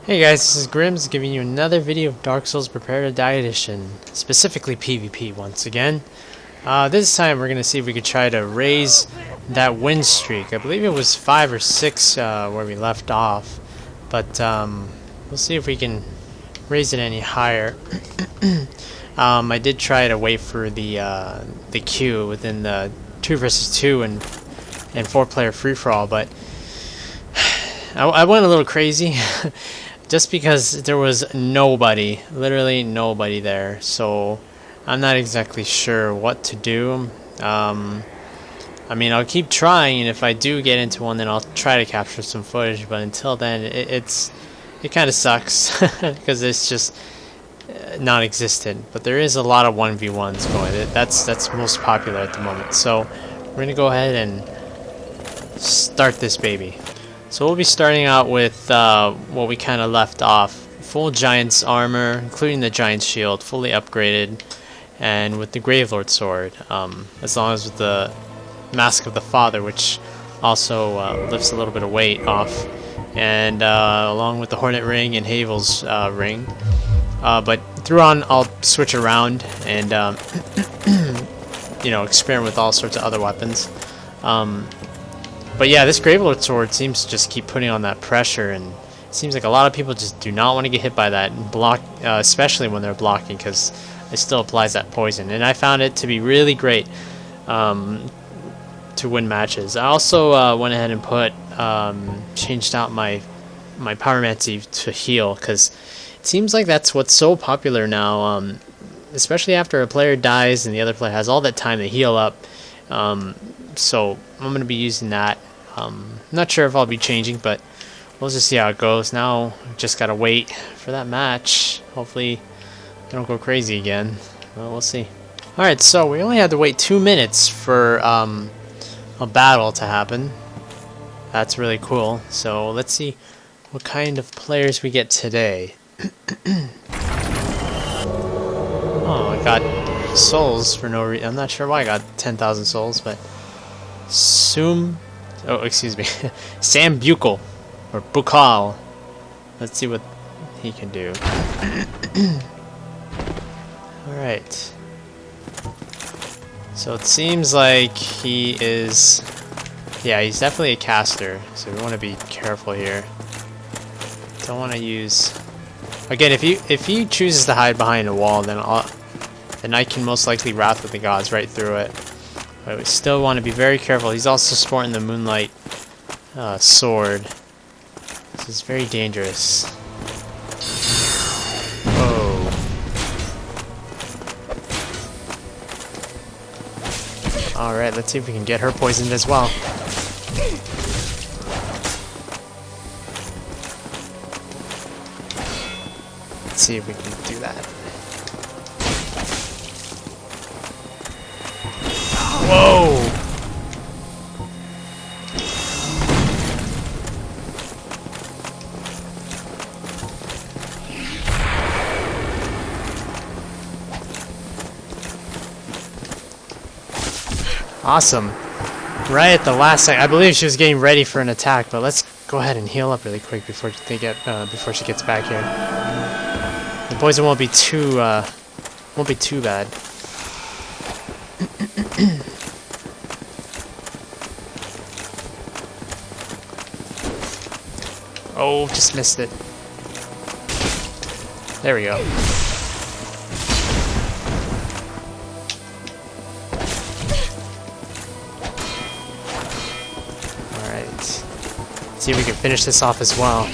Hey guys, this is Grimmmz giving you another video of Dark Souls Prepare to Die Edition, specifically PvP once again. This time we're going to see if we could try to raise that win streak. I believe it was 5 or 6 where we left off, but we'll see if we can raise it any higher. I did try to wait for the queue within the 2 versus 2 and 4-player free-for-all, but I went a little crazy. Just because there was nobody, literally nobody there, so I'm not exactly sure what to do. I mean, I'll keep trying, and if I do get into one, then I'll try to capture some footage, but until then, it kind of sucks, because it's just non-existent. But there is a lot of 1v1s going. That's most popular at the moment, so we're going to go ahead and start this baby. So we'll be starting out with what we kind of left off. Full Giant's armor, including the Giant's shield, fully upgraded, and with the Gravelord sword, as long as with the Mask of the Father, which also lifts a little bit of weight off, and along with the Hornet Ring and Havel's ring. But through on, I'll switch around and you know, experiment with all sorts of other weapons. But yeah, this Gravelord sword seems to just keep putting on that pressure, and it seems like a lot of people just do not want to get hit by that and block, especially when they're blocking, because it still applies that poison. And I found it to be really great to win matches. I also went ahead and changed out my pyromancy to heal, because it seems like that's what's so popular now, especially after a player dies and the other player has all that time to heal up. So I'm going to be using that. Not sure if I'll be changing, but we'll just see how it goes. Now, just got to wait for that match. Hopefully, I don't go crazy again. Well, we'll see. Alright, so we only had to wait 2 minutes for a battle to happen. That's really cool. So let's see what kind of players we get today. Oh, I got souls for no reason. I'm not sure why I got 10,000 souls, but excuse me, Sam Buchel, or Bukal. Let's see what he can do. Alright. So it seems like he is, yeah, he's definitely a caster, so we want to be careful here. Don't want to use, again, if he chooses to hide behind a wall, then I can most likely Wrath with the Gods right through it. But we still want to be very careful. He's also sporting the Moonlight sword. This is very dangerous. Whoa. Alright, let's see if we can get her poisoned as well. Let's see if we can do that. Whoa! Awesome. Right at the last second. I believe she was getting ready for an attack, but let's go ahead and heal up really quick before she gets back here. The poison won't be too bad. Oh, just missed it. There we go. Alright. Let's see if we can finish this off as well.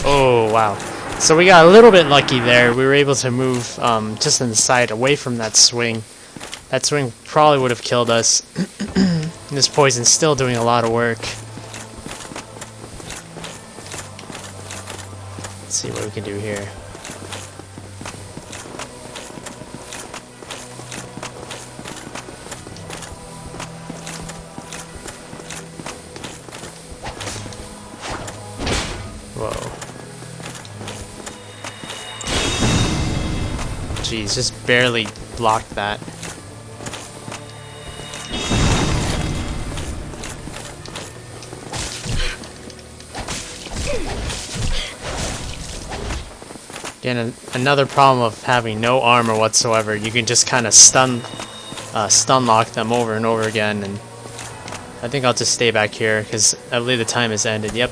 Oh, wow. So we got a little bit lucky there. We were able to move just on the side away from that swing. That swing probably would have killed us. This poison's still doing a lot of work. Let's see what we can do here. Jeez, just barely blocked that. Again, another problem of having no armor whatsoever. You can just kind of stun lock them over and over again, and I think I'll just stay back here because I believe the time has ended. Yep.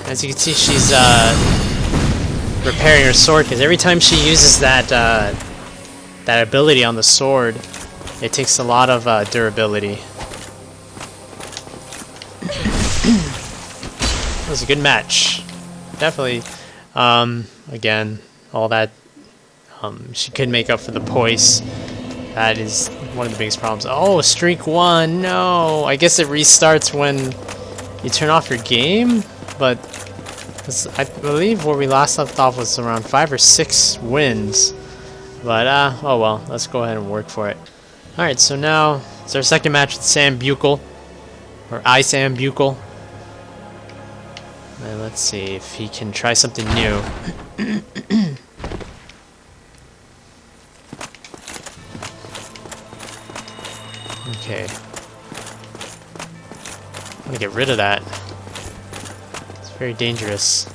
As you can see, she's repairing her sword because every time she uses that that ability on the sword, it takes a lot of durability. That was a good match. Definitely. Again, all that she could make up for the poise. That is one of the biggest problems. Oh, streak 1. No, I guess it restarts when you turn off your game, but I believe where we last left off was around 5 or 6 wins. But oh well, let's go ahead and work for it. All right, so now it's our second match with Sam Buchel, or Sam Buchel. And let's see if he can try something new. Okay. I'm gonna get rid of that. It's very dangerous.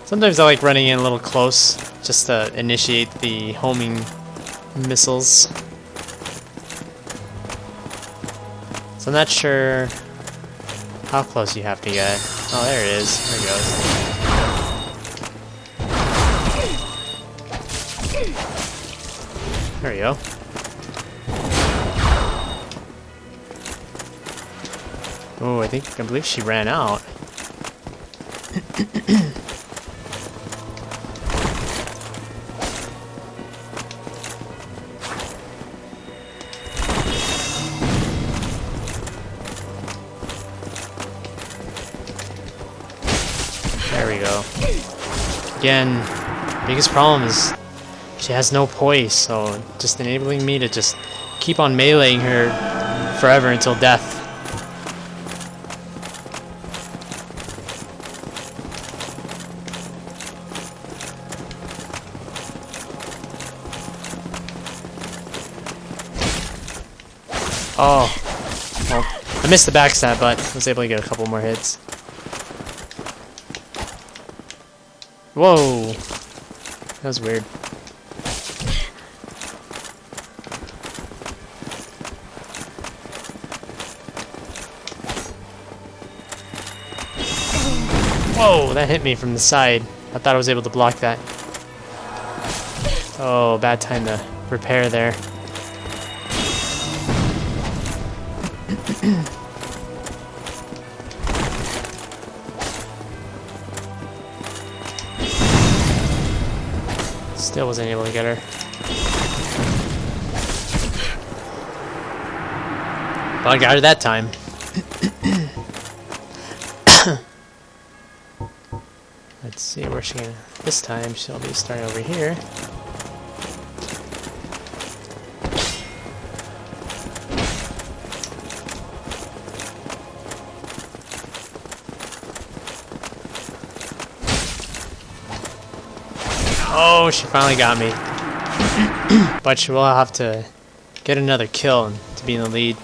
Sometimes I like running in a little close just to initiate the homing missiles. So I'm not sure how close you have to get. Oh, there it is. There it goes. There we go. Oh, I believe she ran out. There we go. Again, biggest problem is she has no poise, so just enabling me to just keep on meleeing her forever until death. Oh, well, I missed the backstab, but I was able to get a couple more hits. Whoa, that was weird. Whoa, that hit me from the side. I thought I was able to block that. Oh, bad time to repair there. Still wasn't able to get her. But I got her that time. Let's see where she gonna. This time she'll be starting over here. Oh, she finally got me. But she will have to get another kill to be in the lead.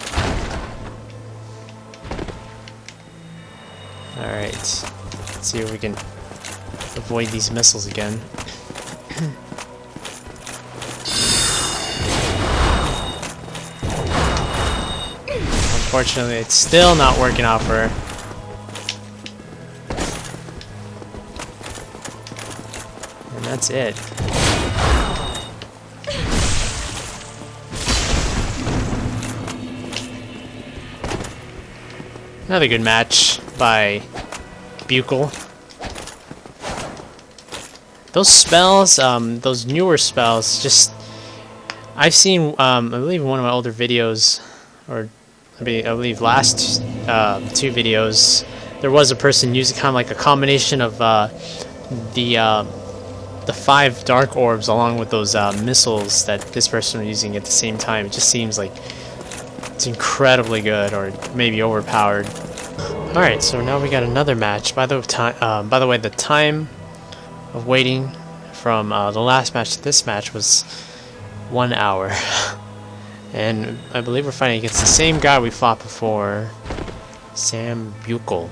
Alright. Let's see if we can avoid these missiles again. Unfortunately, it's still not working out for her. And that's it. Another good match by Buchel. Those spells, those newer spells, just I've seen. I believe in one of my older videos, or I believe last 2 videos, there was a person using kind of like a combination of the 5 dark orbs along with those missiles that this person was using at the same time. It just seems like it's incredibly good, or maybe overpowered. All right, so now we got another match. By the way, the time of waiting from the last match to this match was 1 hour. And I believe we're fighting against the same guy we fought before, Sam Buchel.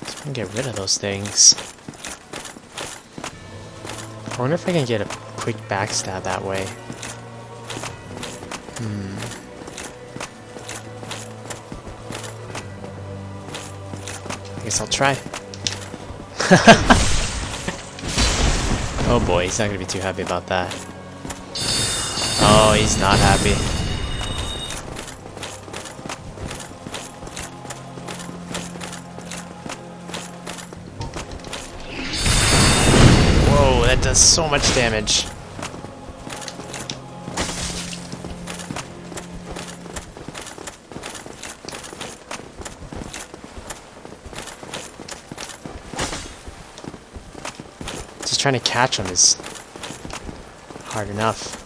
So I can get rid of those things. I wonder if I can get a quick backstab that way. I guess I'll try. Oh boy, he's not gonna be too happy about that. Oh, he's not happy. Whoa, that does so much damage. Just trying to catch him is hard enough.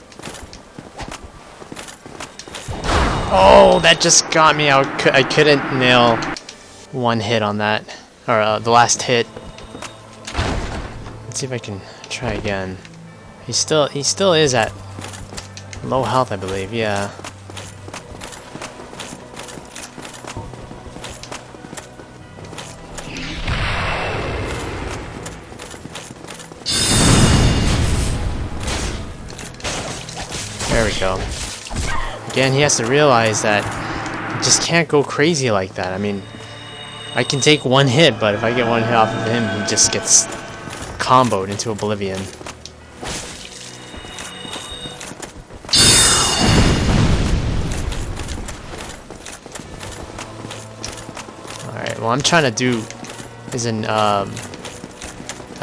Oh, that just got me out. I couldn't nail one hit on that, or the last hit. Let's see if I can try again. He still is at low health, I believe. Yeah. There we go. Again, he has to realize that you just can't go crazy like that. I mean, I can take one hit, but if I get one hit off of him, he just gets comboed into oblivion. Alright, what I'm trying to do is a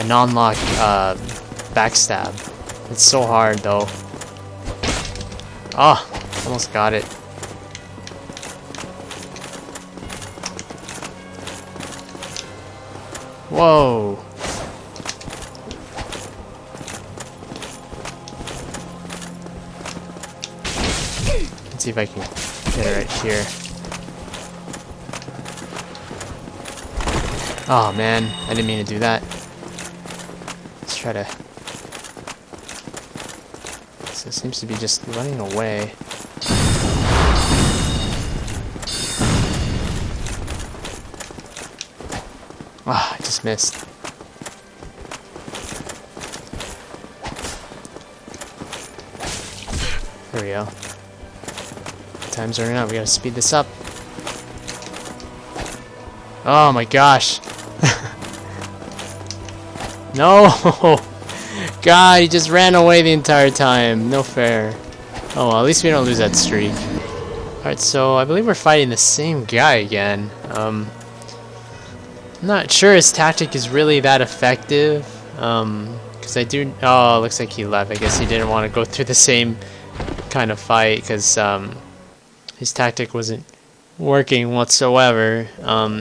non-lock backstab. It's so hard, though. Oh, almost got it. Whoa. Let's see if I can get it right here. Oh man, I didn't mean to do that. Let's try to... So it seems to be just running away. Ah, I just missed. There we go. Time's running out. We gotta speed this up. Oh my gosh. No! God, he just ran away the entire time. No fair. Oh well, at least we don't lose that streak. Alright, so I believe we're fighting the same guy again. I'm not sure his tactic is really that effective. Because I do... Oh, looks like he left. I guess he didn't want to go through the same kind of fight because his tactic wasn't working whatsoever.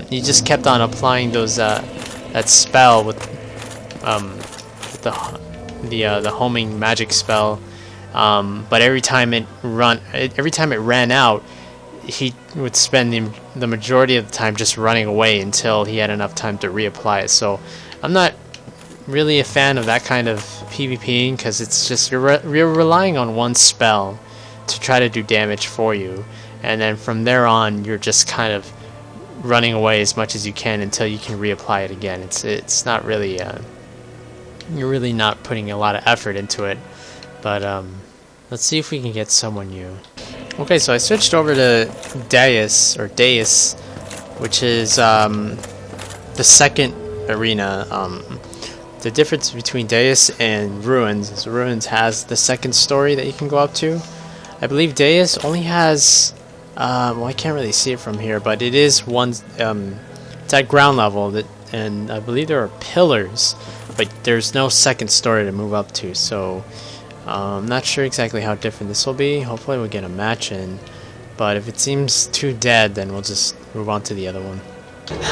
He just kept on applying those that spell with the homing magic spell, but every time it ran out, he would spend the majority of the time just running away until he had enough time to reapply it. So I'm not really a fan of that kind of PvPing because it's just you're relying on one spell to try to do damage for you, and then from there on you're just kind of running away as much as you can until you can reapply it again. It's not really you're really not putting a lot of effort into it. But let's see if we can get someone new. Okay, so I switched over to Deus, which is the second arena. The difference between Deus and Ruins is Ruins has the second story that you can go up to. I believe Deus only has well, I can't really see it from here, but it is one it's at ground level, and I believe there are pillars, but there's no second story to move up to. So I'm not sure exactly how different this will be. Hopefully we'll get a match in, but if it seems too dead, then we'll just move on to the other one.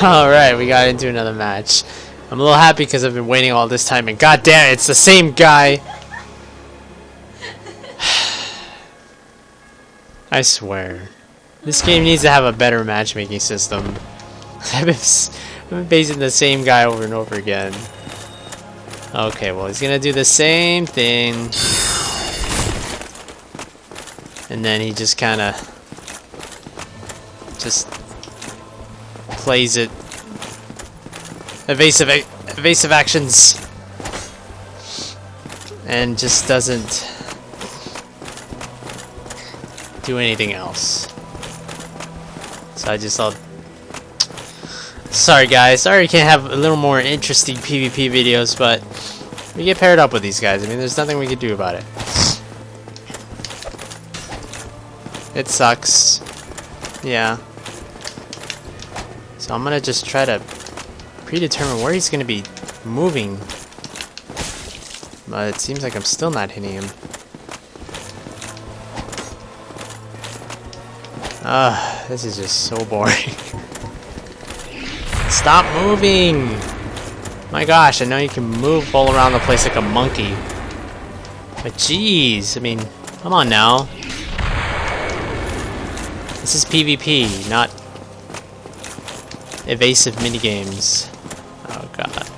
Alright, we got into another match. I'm a little happy because I've been waiting all this time, and god damn it, it's the same guy. I swear. This game needs to have a better matchmaking system. I've been facing the same guy over and over again. Okay, well, he's gonna do the same thing. And then he just kinda just plays it. Evasive actions. And just doesn't do anything else. So I just thought, sorry guys, sorry you can't have a little more interesting PvP videos, but we get paired up with these guys. I mean, there's nothing we can do about it. It sucks. Yeah. So I'm gonna just try to predetermine where he's gonna be moving. But it seems like I'm still not hitting him. This is just so boring. Stop moving! My gosh, I know you can move all around the place like a monkey. But jeez, I mean, come on now. This is PvP, not evasive minigames. Oh god.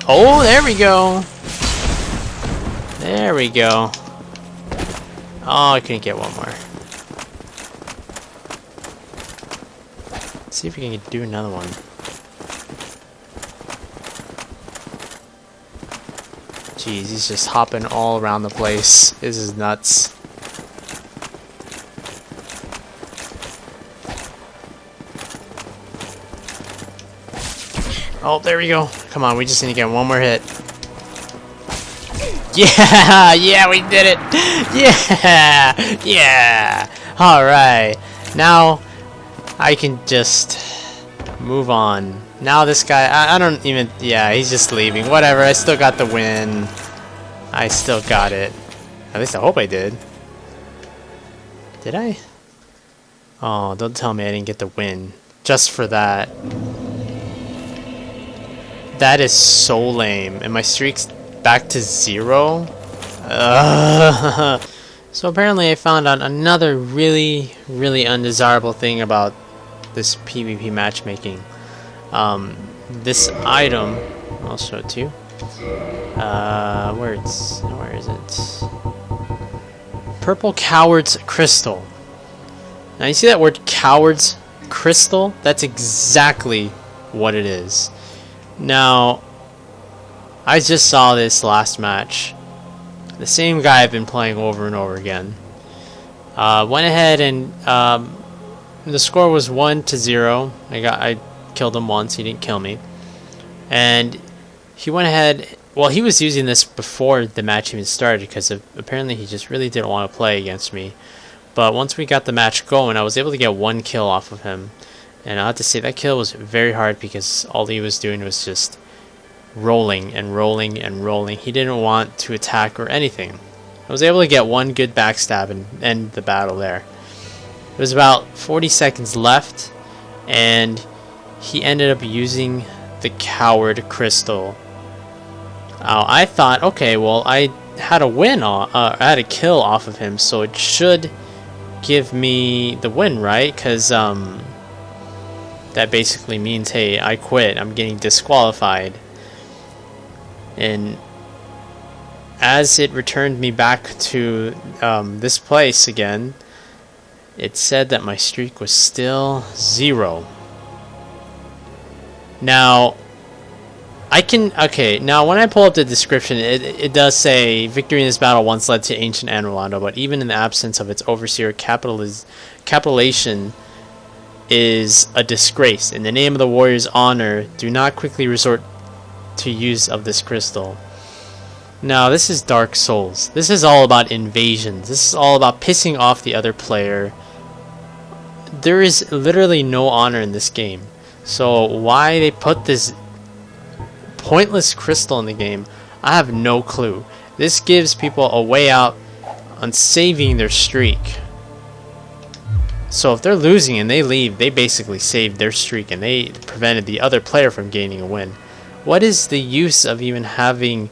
Oh, there we go! There we go. Oh, I couldn't get one more. Let's see if we can do another one. Jeez, he's just hopping all around the place. This is nuts. Oh, there we go. Come on, we just need to get one more hit. Yeah! Yeah, we did it! Yeah! Yeah! Alright. Now, I can just move on. Now this guy, I don't even, yeah, he's just leaving. Whatever, I still got the win. I still got it. At least I hope I did. Did I? Oh, don't tell me I didn't get the win. Just for that. That is so lame. And my streak's back to 0? So apparently I found out another really, really undesirable thing about this PvP matchmaking. This item, I'll show it to you. Where is it? Purple Coward's Crystal. Now you see that word Coward's Crystal? That's exactly what it is. Now, I just saw this last match. The same guy I've been playing over and over again. Went ahead and the score was 1-0. I killed him once. He didn't kill me. And he went ahead. Well, he was using this before the match even started because apparently he just really didn't want to play against me. But once we got the match going, I was able to get one kill off of him. And I have to say that kill was very hard because all he was doing was just rolling and rolling and rolling. He didn't want to attack or anything. I was able to get one good backstab and end the battle there. It was about 40 seconds left, and he ended up using the Coward Crystal. I thought, okay, well, I had a win, I had a kill off of him, so it should give me the win, right? Because that basically means, hey, I quit. I'm getting disqualified. And as it returned me back to this place again, it said that my streak was still 0. Now, now when I pull up the description, it does say, victory in this battle once led to ancient Anne Rolando, but even in the absence of its overseer, capitulation is a disgrace. In the name of the warrior's honor, do not quickly resort to use of this crystal. Now, this is Dark Souls. This is all about invasions. This is all about pissing off the other player. There is literally no honor in this game. So why they put this pointless crystal in the game, I have no clue. This gives people a way out on saving their streak. So if they're losing and they leave, they basically saved their streak and they prevented the other player from gaining a win. What is the use of even having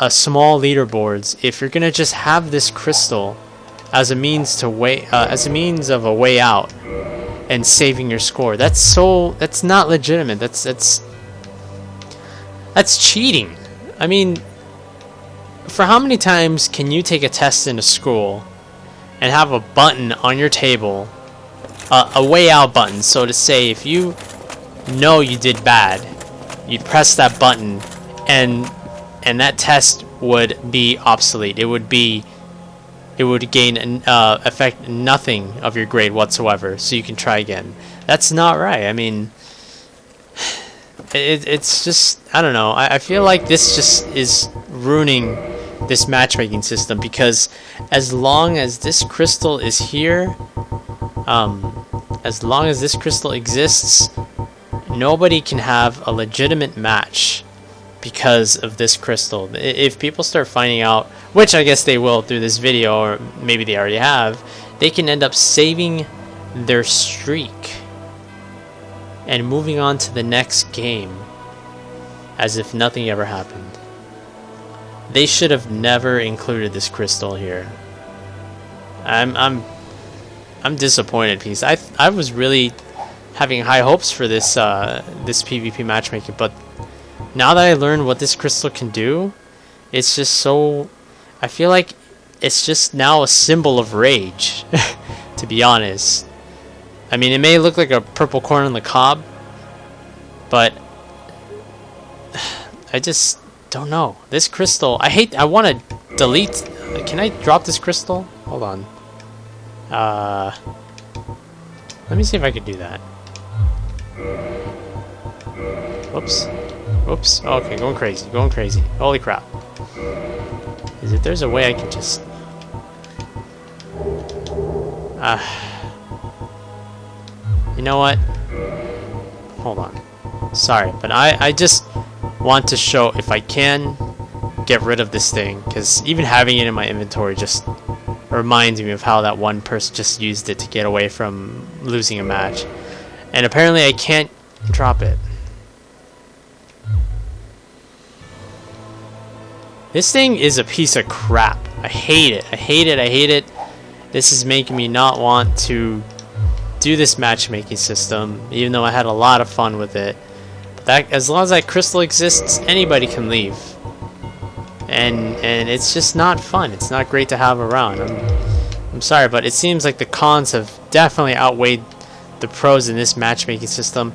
a small leaderboards if you're gonna just have this crystal as a means to as a means of a way out and saving your score. That's not legitimate. That's cheating. I mean, for how many times can you take a test in a school and have a button on your table, a way out button, so to say, if you know you did bad, you'd press that button and that test would be obsolete. It would gain affect nothing of your grade whatsoever, so you can try again. That's not right. I mean, it's just, I don't know. I feel like this just is ruining this matchmaking system, because as long as this crystal is here, as long as this crystal exists, nobody can have a legitimate match because of this crystal. If people start finding out, which I guess they will through this video, or maybe they already have, they can end up saving their streak and moving on to the next game as if nothing ever happened. They should have never included this crystal here. I'm disappointed, because I was really having high hopes for this this PvP matchmaking, but now that I learned what this crystal can do, it's just so, I feel like it's just now a symbol of rage, to be honest. I mean, it may look like a purple corn on the cob, but I just don't know. This crystal, I want to delete. Can I drop this crystal? Hold on. Let me see if I could do that. Whoops. Whoops. Oh, okay, going crazy. Holy crap. There's a way I can just... You know what? Hold on. Sorry, but I just want to show if I can get rid of this thing, because even having it in my inventory just reminds me of how that one person just used it to get away from losing a match. And apparently I can't drop it. This thing is a piece of crap. I hate it. I hate it. This is making me not want to do this matchmaking system, even though I had a lot of fun with it. But that, as long as that crystal exists, anybody can leave. And it's just not fun. It's not great to have around. I'm sorry, but it seems like the cons have definitely outweighed the pros in this matchmaking system.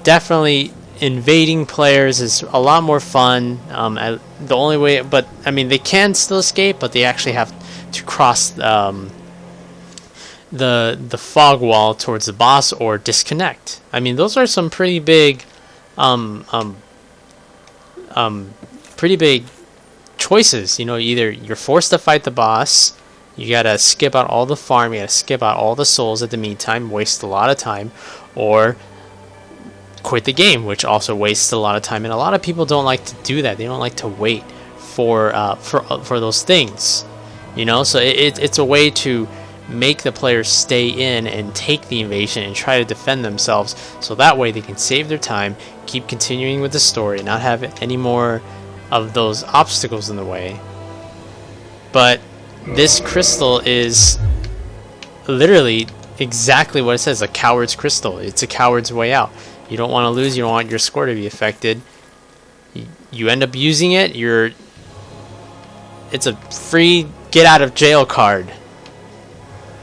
Definitely invading players is a lot more fun. The only way, but I mean, they can still escape, but they actually have to cross the fog wall towards the boss or disconnect. I mean, those are some pretty big choices. You know, either you're forced to fight the boss, you gotta skip out all the farm, you gotta skip out all the souls at the meantime, waste a lot of time, or quit the game, which also wastes a lot of time. And a lot of people don't like to do that. They don't like to wait for those things, you know. So it's a way to make the players stay in and take the invasion and try to defend themselves, so that way they can save their time, keep continuing with the story, not have any more of those obstacles in the way. But this crystal is literally exactly what it says, a coward's crystal. It's a coward's way out. You don't want to lose, you don't want your score to be affected. You end up using it, it's a free get out of jail card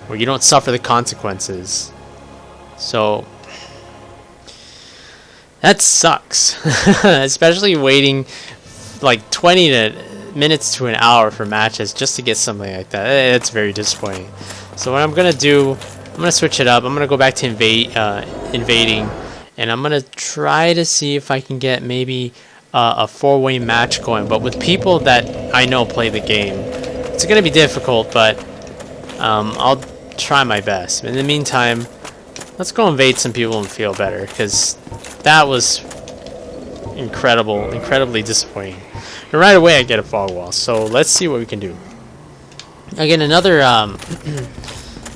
where you don't suffer the consequences. So that sucks. Especially waiting like 20 minutes to an hour for matches just to get something like that. It's very disappointing. So what I'm gonna do, I'm gonna switch it up. I'm gonna go back to invading, and I'm gonna try to see if I can get maybe a 4-way match going, but with people that I know play the game. It's gonna be difficult, but I'll try my best. In the meantime, let's go invade some people and feel better, because that was incredibly disappointing. And right away I get a fog wall, so let's see what we can do. Again, another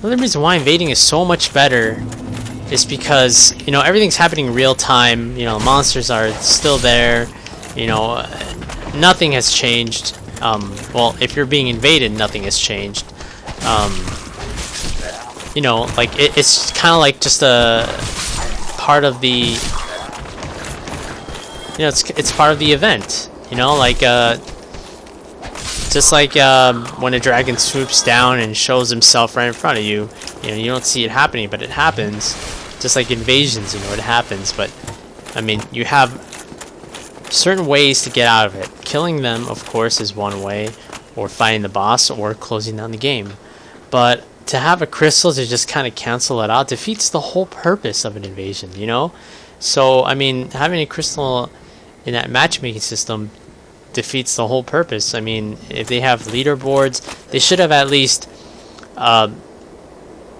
reason why invading is so much better is because, you know, everything's happening real time. You know, monsters are still there. You know, nothing has changed. Well, if you're being invaded, nothing has changed. You know, like it's kind of like just a part of the, you know, it's part of the event. You know, like just like when a dragon swoops down and shows himself right in front of you. You know, you don't see it happening, but it happens. Just like invasions, you know, it happens. But I mean, you have certain ways to get out of it. Killing them, of course, is one way, or fighting the boss, or closing down the game. But to have a crystal to just kind of cancel it out defeats the whole purpose of an invasion, you know? So, I mean, having a crystal in that matchmaking system defeats the whole purpose. I mean, if they have leaderboards, they should have at least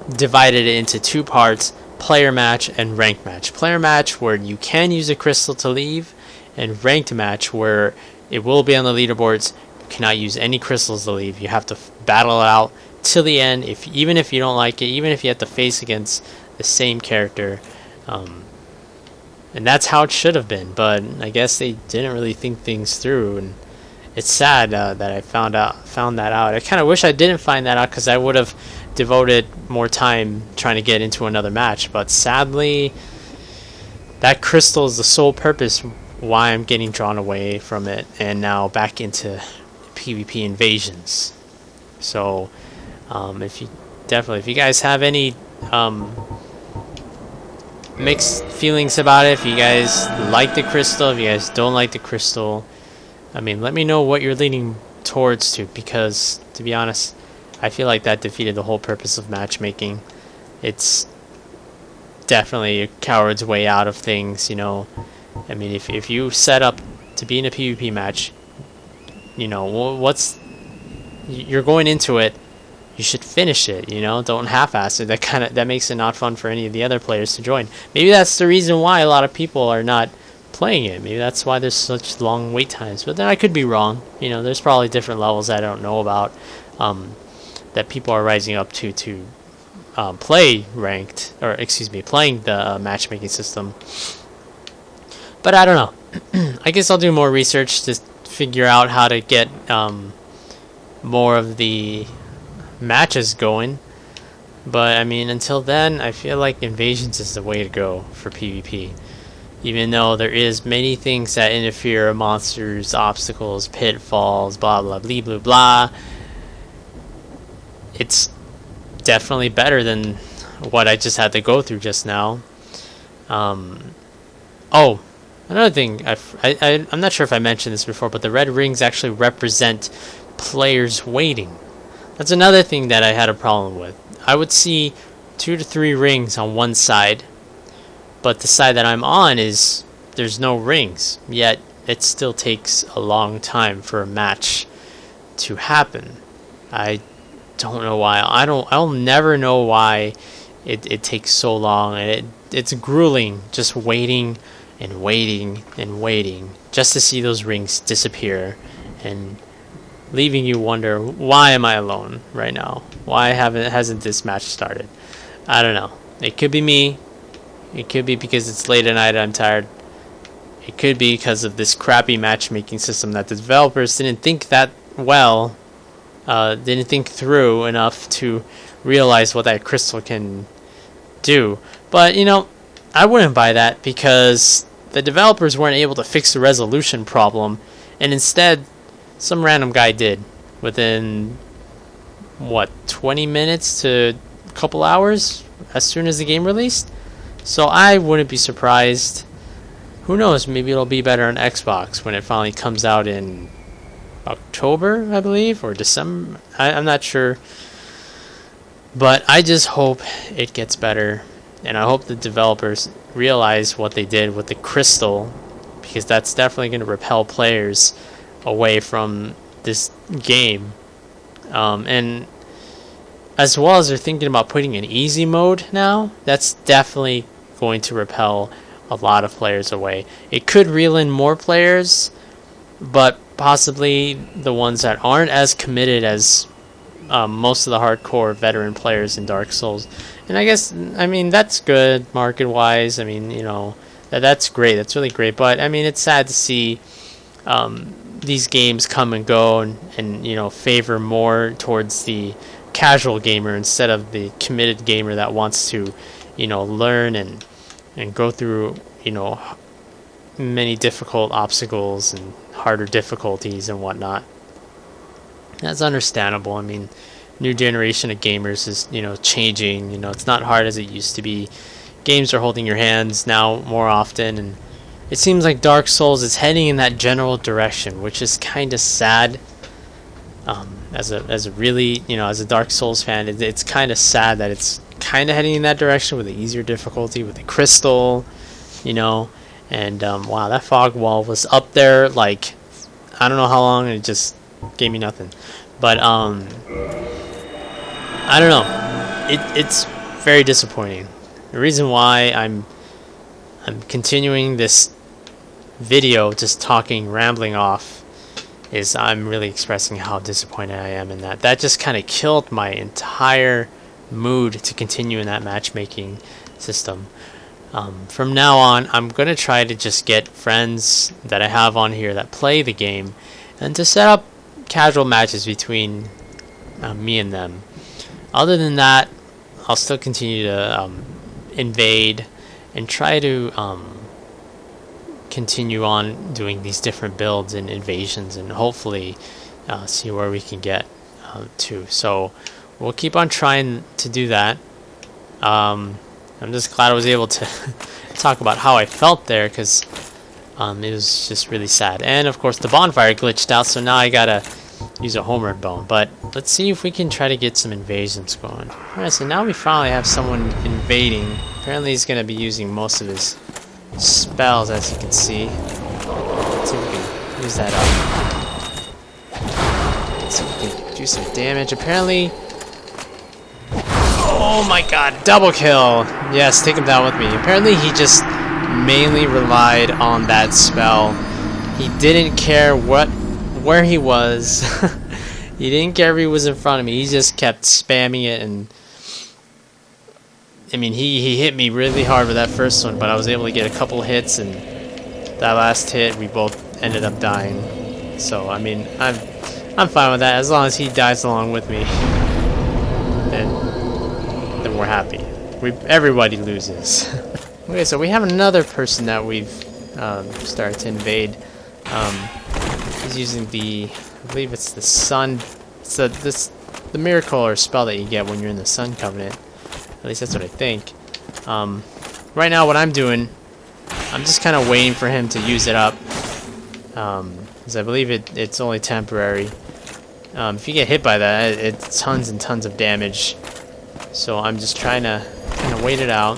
divided it into two parts: player match and ranked match. Player match where you can use a crystal to leave, and ranked match where it will be on the leaderboards. You cannot use any crystals to leave. You have to battle it out till the end, even if you don't like it, even if you have to face against the same character. And that's how it should have been, but I guess they didn't really think things through, and it's sad that I found that out. I kind of wish I didn't find that out, because I would have devoted more time trying to get into another match. But sadly, that crystal is the sole purpose why I'm getting drawn away from it, and now back into PvP invasions. So if you guys have any mixed feelings about it, if you guys like the crystal, if you guys don't like the crystal, I mean, let me know what you're leaning towards to, because to be honest, I feel like that defeated the whole purpose of matchmaking. It's definitely a coward's way out of things, you know. I mean, if you set up to be in a PvP match, you know, you're going into it, you should finish it, you know. Don't half-ass it. That makes it not fun for any of the other players to join. Maybe that's the reason why a lot of people are not playing it. Maybe that's why there's such long wait times. But then I could be wrong. You know, there's probably different levels I don't know about that people are rising up to play ranked, or excuse me, playing the matchmaking system. But I don't know. I guess I'll do more research to figure out how to get more of the matches going. But I mean, until then, I feel like invasions is the way to go for PvP. Even though there is many things that interfere, monsters, obstacles, pitfalls, blah blah blah blah blah, it's definitely better than what I just had to go through just now. Oh, another thing, I'm not sure if I mentioned this before, but the red rings actually represent players waiting. That's another thing that I had a problem with. I would see 2 to 3 rings on one side, but the side that I'm on there's no rings, yet it still takes a long time for a match to happen. I don't know why. I'll never know why it takes so long, and it's grueling just waiting and waiting and waiting just to see those rings disappear, and leaving you wonder, why am I alone right now? Why hasn't this match started? I don't know. It could be me. It could be because it's late at night and I'm tired. It could be because of this crappy matchmaking system that the developers didn't think that well, didn't think through enough to realize what that crystal can do. But, you know, I wouldn't buy that, because the developers weren't able to fix the resolution problem, and instead some random guy did within, what, 20 minutes to a couple hours as soon as the game released. So I wouldn't be surprised. Who knows, maybe it'll be better on Xbox when it finally comes out in October, I believe, or December. I'm not sure. But I just hope it gets better, and I hope the developers realize what they did with the crystal, because that's definitely going to repel players away from this game. And as well as they're thinking about putting an easy mode now, that's definitely going to repel a lot of players away. It could reel in more players, but possibly the ones that aren't as committed as most of the hardcore veteran players in Dark Souls. And I guess, I mean, that's good market wise. I mean, you know, that's great. That's really great. But I mean, it's sad to see these games come and go, and you know, favor more towards the casual gamer instead of the committed gamer that wants to, you know, learn and go through, you know, many difficult obstacles and harder difficulties and whatnot. That's understandable. I mean, new generation of gamers is, you know, changing. You know, it's not hard as it used to be. Games are holding your hands now more often, and it seems like Dark Souls is heading in that general direction, which is kind of sad. As a really, you know, as a Dark Souls fan, it's kind of sad that it's kind of heading in that direction with the easier difficulty, with the crystal, you know. And wow, that fog wall was up there like I don't know how long, and it just gave me nothing. But I don't know, it's very disappointing. The reason why I'm continuing this video, just talking, rambling off, is I'm really expressing how disappointed I am in that. That just kind of killed my entire mood to continue in that matchmaking system. From now on, I'm going to try to just get friends that I have on here that play the game, and to set up casual matches between me and them. Other than that, I'll still continue to invade and try to continue on doing these different builds and invasions, and hopefully see where we can get to. So we'll keep on trying to do that. I'm just glad I was able to talk about how I felt there, because it was just really sad. And of course the bonfire glitched out, so now I gotta use a homeward bone. But let's see if we can try to get some invasions going. Alright, so now we finally have someone invading. Apparently he's gonna be using most of his spells, as you can see. Let's see if we can use that up. Let's see if we can do some damage. Apparently, oh my god, double kill! Yes, take him down with me. Apparently he just mainly relied on that spell. He didn't care where he was. He didn't care if he was in front of me. He just kept spamming it, and I mean, he hit me really hard with that first one, but I was able to get a couple hits, and that last hit we both ended up dying. So I mean, I'm fine with that. As long as he dies along with me, then we're happy. Everybody loses. Okay, so we have another person that we've started to invade. He's using the, I believe it's the sun. It's the miracle or spell that you get when you're in the Sun Covenant. At least that's what I think. Right now, what I'm doing, I'm just kind of waiting for him to use it up, because I believe it's only temporary. If you get hit by that, it's tons and tons of damage. So I'm just trying to kind of wait it out.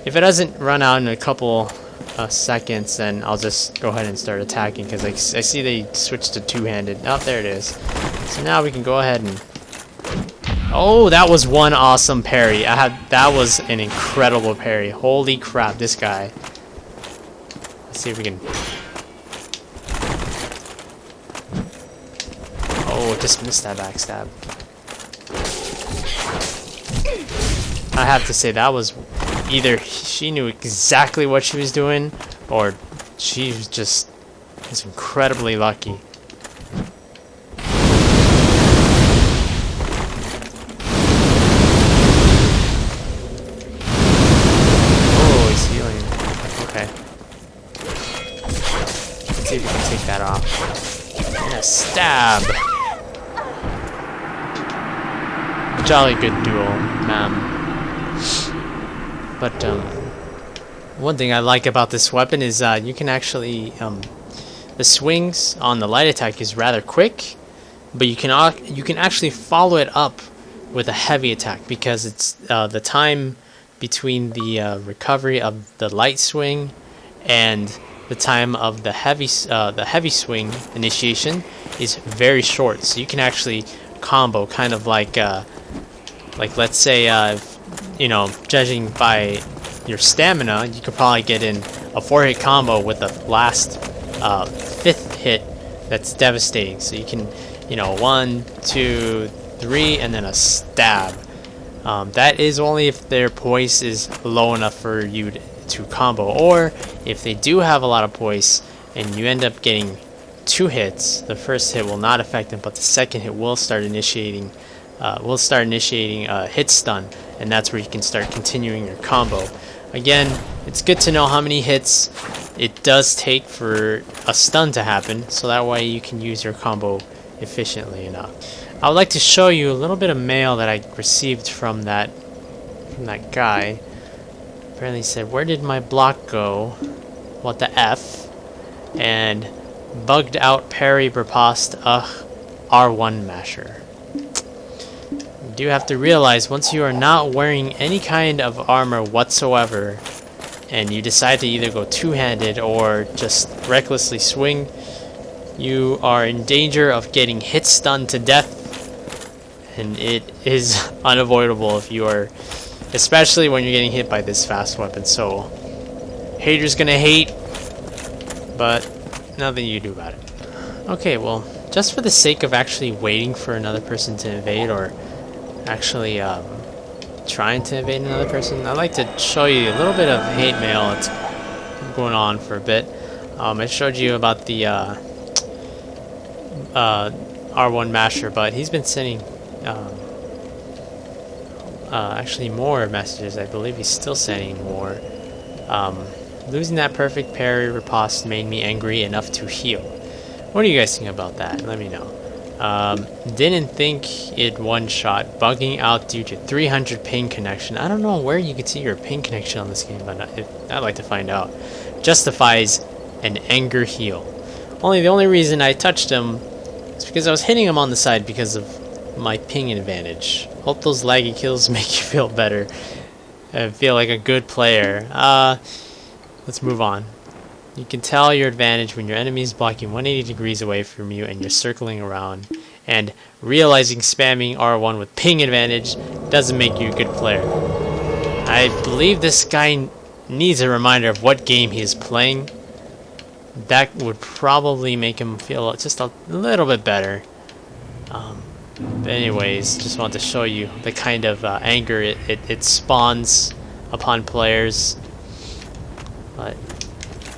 If it doesn't run out in a couple seconds, then I'll just go ahead and start attacking, because I see they switched to two-handed. Oh, there it is. So now we can go ahead and... Oh, that was one awesome parry. That was an incredible parry. Holy crap, this guy. Let's see if we can... Oh, just missed that backstab. I have to say, that was either she knew exactly what she was doing, or she was incredibly lucky. Oh, he's healing. Okay. Let's see if we can take that off. And a stab. Jolly good duel, ma'am. But one thing I like about this weapon is you can actually the swings on the light attack is rather quick, but you can actually follow it up with a heavy attack, because it's the time between the recovery of the light swing and the time of the heavy swing initiation is very short. So you can actually combo, kind of like let's say you know, judging by your stamina, you could probably get in a 4-hit combo with the last 5th hit that's devastating. So you can, you know, 1, 2, 3, and then a stab. That is only if their poise is low enough for you to combo, or if they do have a lot of poise and you end up getting 2 hits. The first hit will not affect him, but the second hit will start initiating a hit stun, and that's where you can start continuing your combo. Again, it's good to know how many hits it does take for a stun to happen, so that way you can use your combo efficiently enough. I would like to show you a little bit of mail that I received from that guy. Apparently he said, "Where did my block go? What the F?" And bugged out parry riposte R1 masher. You do have to realize, once you are not wearing any kind of armor whatsoever and you decide to either go two-handed or just recklessly swing, you are in danger of getting hit stunned to death, and it is unavoidable if you are, especially when you're getting hit by this fast weapon. So haters gonna hate, but nothing you do about it. Okay, well, just for the sake of actually waiting for another person to invade, or actually trying to invade another person, I'd like to show you a little bit of hate mail that's going on for a bit. I showed you about the R1 masher, but he's been sending actually more messages. I believe he's still sending more. Losing that perfect parry riposte made me angry enough to heal. What do you guys think about that? Let me know. Didn't think it one-shot, bugging out due to 300 ping connection. I don't know where you can see your ping connection on this game, but I'd like to find out. Justifies an anger heal. The only reason I touched him is because I was hitting him on the side because of my ping advantage. Hope those laggy kills make you feel better and feel like a good player. Let's move on. You can tell your advantage when your enemy is blocking 180 degrees away from you and you're circling around, and realizing spamming R1 with ping advantage doesn't make you a good player. I believe this guy needs a reminder of what game he is playing. That would probably make him feel just a little bit better. But anyways, just wanted to show you the kind of anger it spawns upon players. But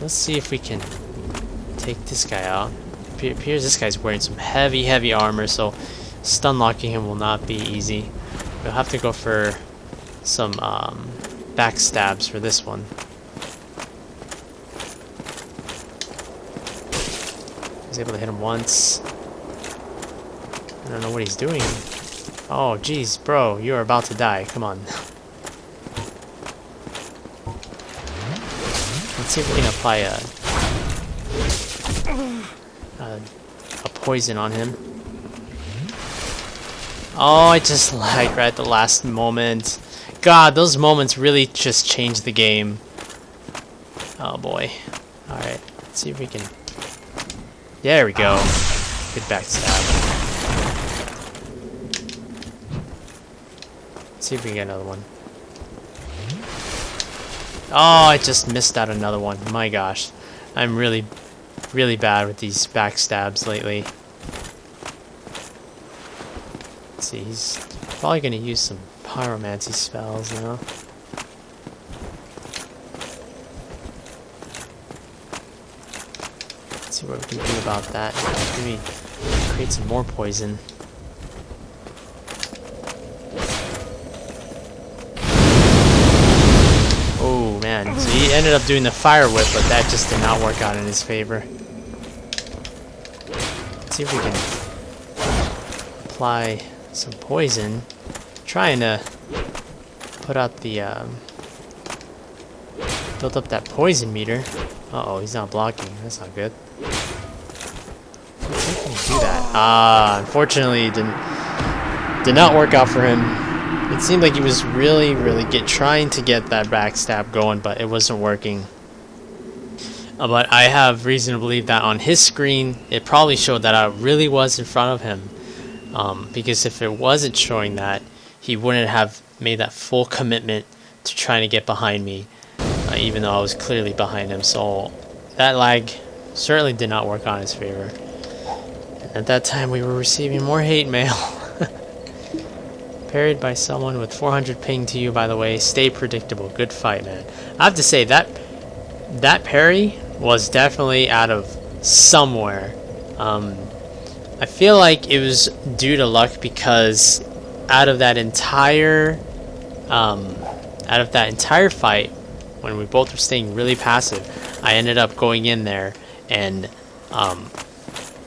let's see if we can take this guy out. It appears this guy's wearing some heavy armor, so stun locking him will not be easy. We'll have to go for some backstabs for this one. I was able to hit him once. I don't know what he's doing. Oh, jeez, bro, you are about to die. Come on. Let's see if we can apply a poison on him. Oh, I just lagged right at the last moment. God, those moments really just change the game. Oh boy. Alright, let's see if we can... There we go. Good backstab. Let's see if we can get another one. Oh, I just missed out another one. My gosh. I'm really bad with these backstabs lately. Let's see, he's probably going to use some pyromancy spells now. Let's see what we can do about that. Maybe create some more poison. Oh man, so he ended up doing the fire whip, but that just did not work out in his favor. Let's see if we can apply some poison. Trying to put out the build up that poison meter. Uh-oh, he's not blocking. That's not good. Let's see if we can do that. Unfortunately, it did not work out for him. It seemed like he was really trying to get that backstab going, but it wasn't working. But I have reason to believe that on his screen, it probably showed that I really was in front of him. Because if it wasn't showing that, he wouldn't have made that full commitment to trying to get behind me, even though I was clearly behind him. So that lag certainly did not work on his favor. And at that time, we were receiving more hate mail. Parried by someone with 400 ping to you, by the way. Stay predictable. Good fight, man. I have to say, that parry was definitely out of somewhere. I feel like it was due to luck because out of that entire fight, when we both were staying really passive, I ended up going in there and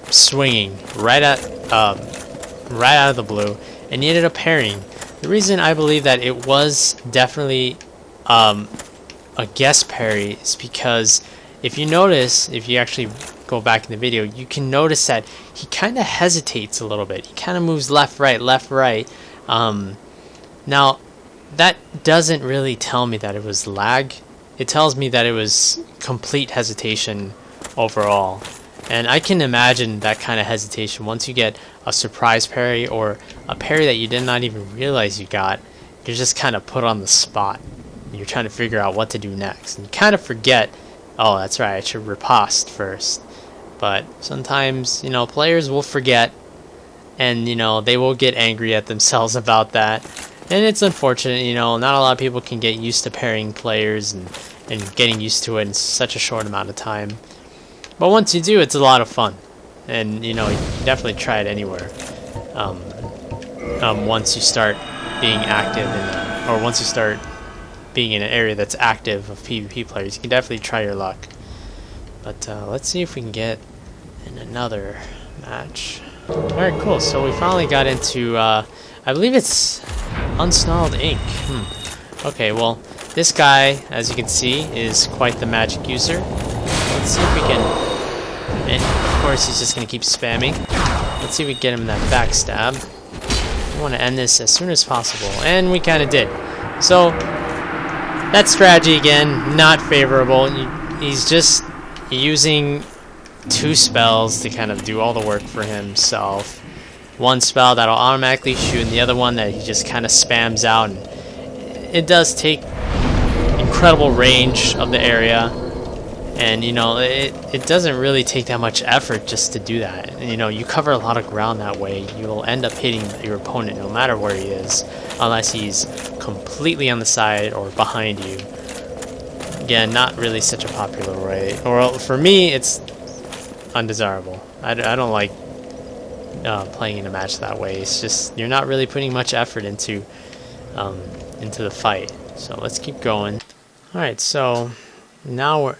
swinging right out of the blue, and he ended up parrying. The reason I believe that it was definitely a guess parry is because if you notice, if you actually go back in the video, you can notice that he kind of hesitates a little bit. He kind of moves left, right, left, right. Now, that doesn't really tell me that it was lag. It tells me that it was complete hesitation overall. And I can imagine that kind of hesitation once you get a surprise parry or a parry that you did not even realize you got. You're just kind of put on the spot. You're trying to figure out what to do next. And you kind of forget, oh, that's right, I should riposte first. But sometimes, you know, players will forget, and, you know, they will get angry at themselves about that. And it's unfortunate, you know, not a lot of people can get used to parrying players and getting used to it in such a short amount of time. But once you do, it's a lot of fun. And, you know, you can definitely try it anywhere. Once you start being active or once you start being in an area that's active of PvP players, you can definitely try your luck. But let's see if we can get in another match. Alright, cool. So we finally got into, I believe it's Unsnarled Ink. Okay, well, this guy, as you can see, is quite the magic user. Let's see if we can... And of course, he's just going to keep spamming. Let's see if we can get him that backstab. I want to end this as soon as possible. And we kind of did. So, that strategy, again, not favorable. He's just using 2 spells to kind of do all the work for himself. One spell that'll automatically shoot, and the other one that he just kind of spams out. And it does take incredible range of the area, and you know, it doesn't really take that much effort just to do that. And, you know, you cover a lot of ground that way. You'll end up hitting your opponent no matter where he is, unless he's completely on the side or behind you. Again, not really such a popular way, or for me, it's undesirable. I don't like playing in a match that way. It's just you're not really putting much effort into the fight. So let's keep going. All right, so now we're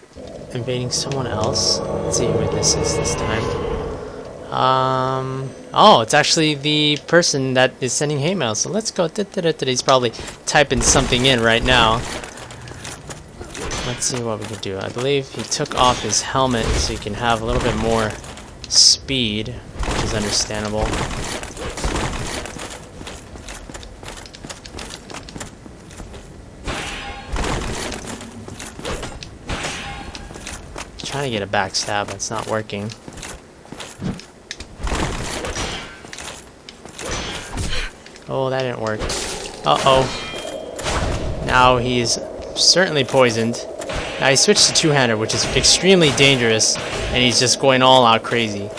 invading someone else. Let's see who this is this time. Oh, it's actually the person that is sending hate mail. So let's go. He's probably typing something in right now. Let's see what we can do. I believe he took off his helmet so he can have a little bit more speed, which is understandable. Trying to get a backstab, it's not working. Oh, that didn't work. Uh-oh. Now he's certainly poisoned. Now he switched to two-hander, which is extremely dangerous, and he's just going all out crazy.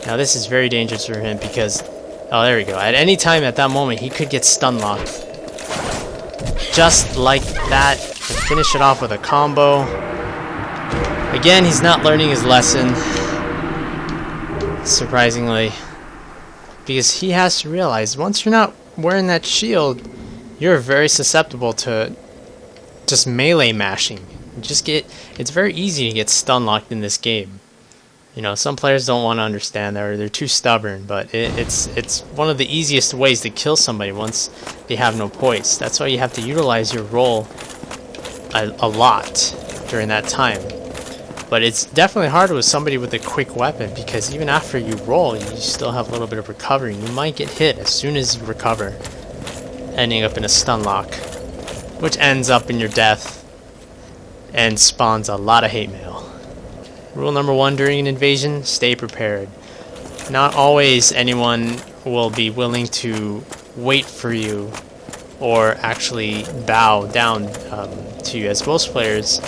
Now this is very dangerous for him because... Oh, there we go. At any time at that moment, he could get stun locked. Just like that. To finish it off with a combo. Again, he's not learning his lesson. Surprisingly. Because he has to realize, once you're not wearing that shield, you're very susceptible to just melee mashing. It's very easy to get stun locked in this game. You know, some players don't want to understand that, or they're too stubborn, but it's one of the easiest ways to kill somebody once they have no poise. That's why you have to utilize your roll a lot during that time. But it's definitely harder with somebody with a quick weapon, because even after you roll, you still have a little bit of recovery. You might get hit as soon as you recover, ending up in a stun lock, which ends up in your death and spawns a lot of hate mail. Rule number 1 during an invasion, stay prepared. Not always anyone will be willing to wait for you or actually bow down to you, as most players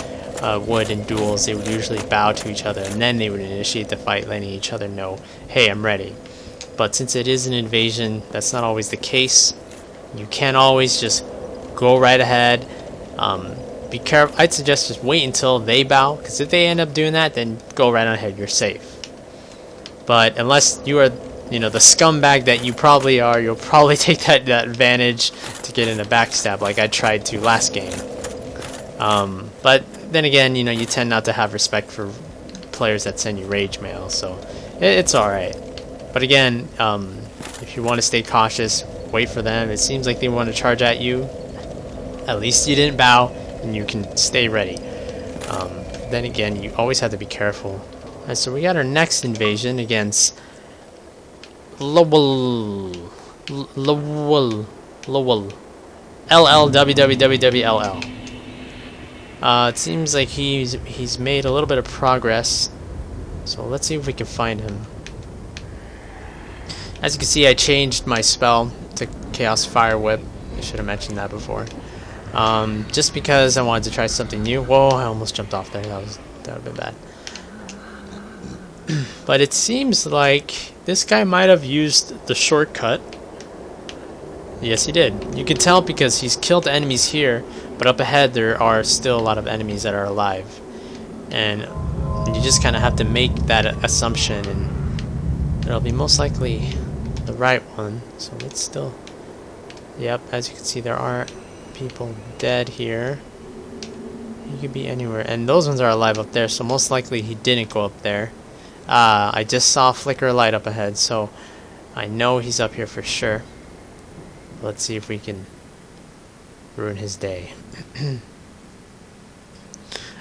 would in duels. They would usually bow to each other and then they would initiate the fight, letting each other know, hey, I'm ready. But since it is an invasion, that's not always the case. You can't always just go right ahead. Be careful. I'd suggest just wait until they bow, because if they end up doing that, then go right on ahead. You're safe. But unless you are, you know, the scumbag that you probably are, you'll probably take that advantage to get in a backstab like I tried to last game. But then again, you know, you tend not to have respect for players that send you rage mail, so it's alright. But again, if you want to stay cautious, wait for them. It seems like they want to charge at you. At least you didn't bow, and you can stay ready. Then again, you always have to be careful. And so we got our next invasion against Lowell. LLWWWWLL. It seems like he's made a little bit of progress. So let's see if we can find him. As you can see, I changed my spell to Chaos Fire Whip. I should have mentioned that before. Just because I wanted to try something new. Whoa, I almost jumped off there. That would have been bad. But it seems like this guy might have used the shortcut. Yes, he did. You can tell because he's killed enemies here, but up ahead there are still a lot of enemies that are alive. And you just kind of have to make that assumption, and it'll be most likely the right one. So let's still... Yep, as you can see, there are people dead here. He could be anywhere, and those ones are alive up there, so most likely he didn't go up there. I just saw a flicker of light up ahead, so I know he's up here for sure. Let's see if we can ruin his day.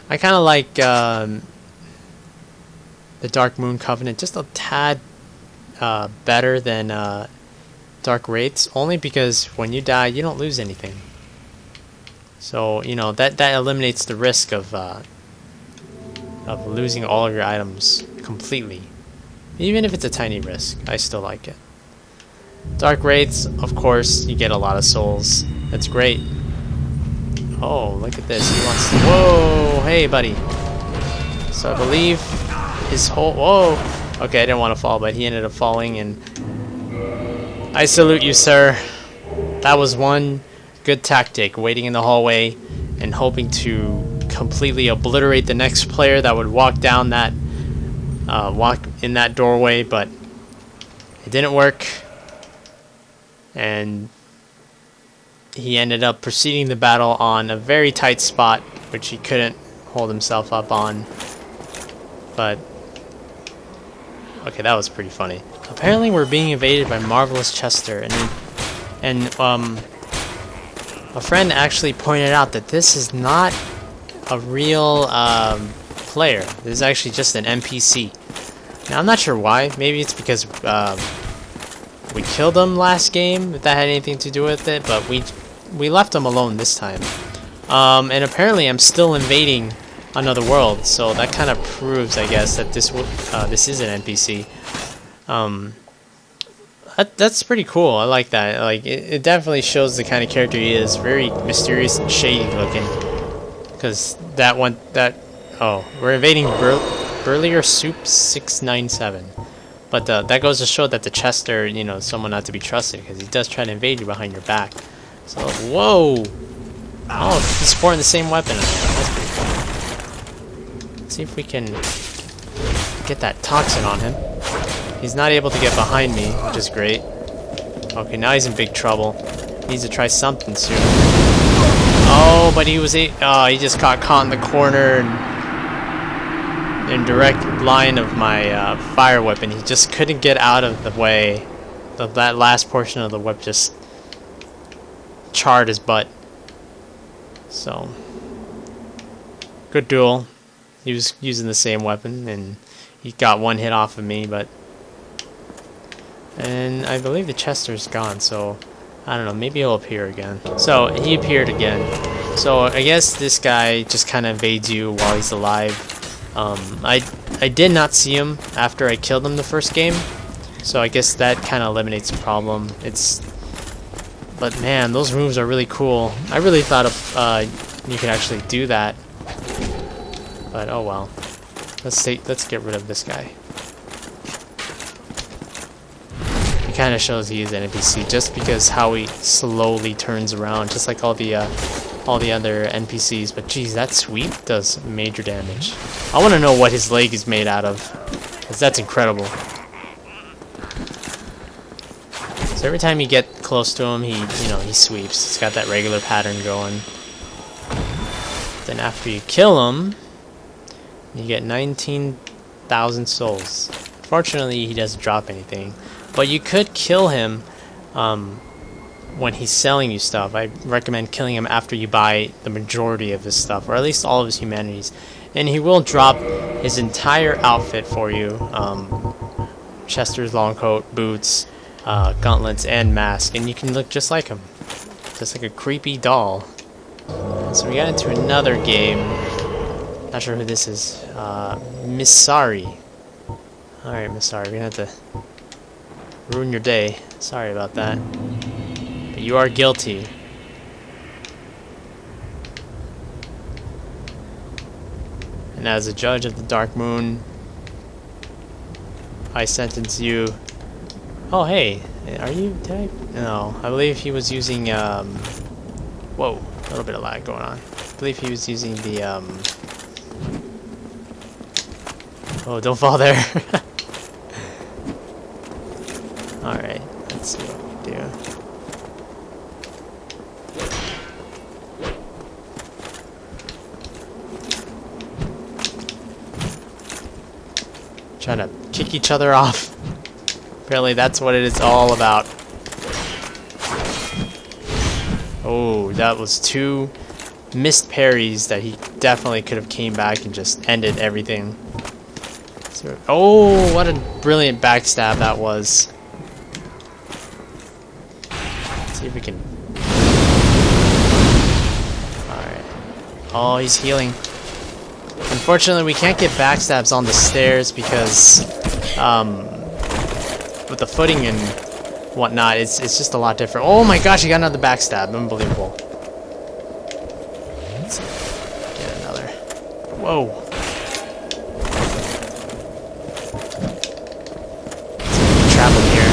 I kind of like the Dark Moon Covenant just a tad better than Dark Wraiths, only because when you die you don't lose anything. So you know that eliminates the risk of losing all of your items completely. Even if it's a tiny risk, I still like it. Dark Wraiths, of course, you get a lot of souls. That's great. Oh, look at this. He wants to... Whoa! Hey, buddy. So I believe his whole... Whoa! Okay, I didn't want to fall, but he ended up falling, and... I salute you, sir. That was one good tactic, waiting in the hallway and hoping to completely obliterate the next player that would walk down that... walk in that doorway, but it didn't work. And he ended up proceeding the battle on a very tight spot, which he couldn't hold himself up on. But okay, that was pretty funny. Apparently we're being invaded by Marvelous Chester, and a friend actually pointed out that this is not a real player. This is actually just an NPC. Now I'm not sure why. Maybe it's because we killed him last game, if that had anything to do with it, but we left him alone this time. And apparently I'm still invading another world, so that kind of proves, I guess, that this is an NPC. That's pretty cool. I like that. Like it definitely shows the kind of character he is. Very mysterious and shady looking. Because oh, we're invading Burlier Soup 697. But that goes to show that the Chester, you know, is someone not to be trusted, because he does try to invade you behind your back. So, whoa! Oh, he's sporting the same weapon. That's pretty cool. Let's see if we can get that toxin on him. He's not able to get behind me, which is great. Okay, now he's in big trouble. He needs to try something soon. Oh, but he just got caught in the corner and in direct line of my fire weapon. He just couldn't get out of the way. That last portion of the whip just charred his butt. So, good duel. He was using the same weapon, and he got one hit off of me, and I believe the Chester's gone, so I don't know, maybe he'll appear again. So he appeared again. So I guess this guy just kind of invades you while he's alive. I did not see him after I killed him the first game, so I guess that kind of eliminates the problem. But man, those moves are really cool. I really thought you could actually do that, but oh well. Let's get rid of this guy. It kind of shows he is an NPC just because how he slowly turns around, just like all the other NPCs. But geez, that sweep does major damage. I want to know what his leg is made out of, because that's incredible. So every time you get close to him, he sweeps. It's got that regular pattern going. Then after you kill him, you get 19,000 souls. Fortunately, he doesn't drop anything. But you could kill him when he's selling you stuff. I recommend killing him after you buy the majority of his stuff, or at least all of his humanities. And he will drop his entire outfit for you. Chester's long coat, boots, gauntlets, and mask. And you can look just like him. Just like a creepy doll. So we got into another game. Not sure who this is. Misari. Alright, Misari, we're gonna have to ruin your day. Sorry about that. But you are guilty. And as a judge of the Dark Moon, I sentence you. Oh, hey, are you? No, I believe he was using. Whoa, a little bit of lag going on. I believe he was using the. Oh, don't fall there. All right, let's see what we do. Trying to kick each other off. Apparently that's what it is all about. Oh, that was 2 missed parries that he definitely could have came back and just ended everything. So, oh, what a brilliant backstab that was. Let's see if we can... Alright. Oh, he's healing. Unfortunately, we can't get backstabs on the stairs because, with the footing and whatnot, it's just a lot different. Oh my gosh, he got another backstab. Unbelievable. Let's get another. Whoa. Trap him here.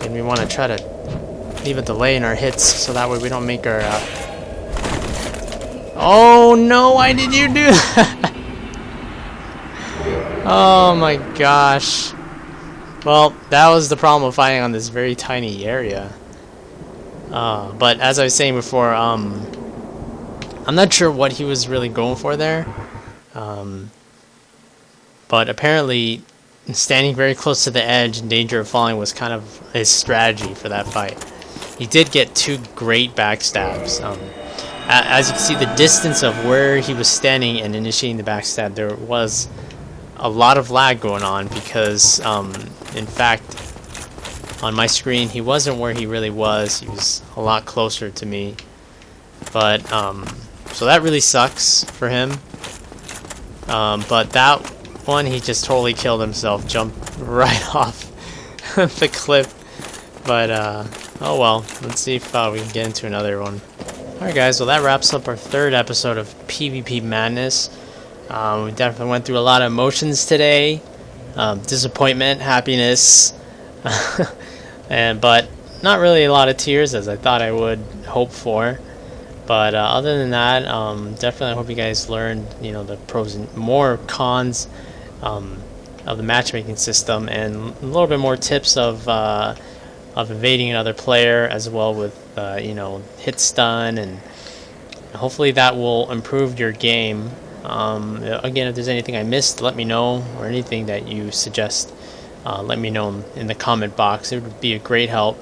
And we want to try to leave a delay in our hits so that way we don't make our Oh no, why did you do that? Oh my gosh. Well, that was the problem of fighting on this very tiny area. But as I was saying before, I'm not sure what he was really going for there. But apparently standing very close to the edge in danger of falling was kind of his strategy for that fight. He did get 2 great backstabs. As you can see, the distance of where he was standing and initiating the backstab, there was a lot of lag going on because, in fact, on my screen, he wasn't where he really was. He was a lot closer to me. But, so that really sucks for him. But that one, he just totally killed himself, jumped right off the cliff. But, oh well, let's see if we can get into another one. Alright guys, well that wraps up our 3rd episode of PvP Madness. We definitely went through a lot of emotions today. Disappointment, happiness, but not really a lot of tears as I thought I would hope for. But other than that, definitely hope you guys learned, the pros and more cons of the matchmaking system, and a little bit more tips of evading another player, as well with hit stun, and hopefully that will improve your game. Again, if there's anything I missed, let me know, or anything that you suggest, let me know in the comment box. It would be a great help.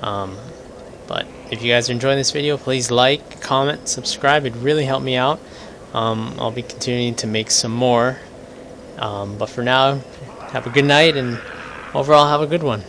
But if you guys are enjoying this video, please like, comment, subscribe. It'd really help me out. I'll be continuing to make some more. But for now, have a good night, and overall have a good one.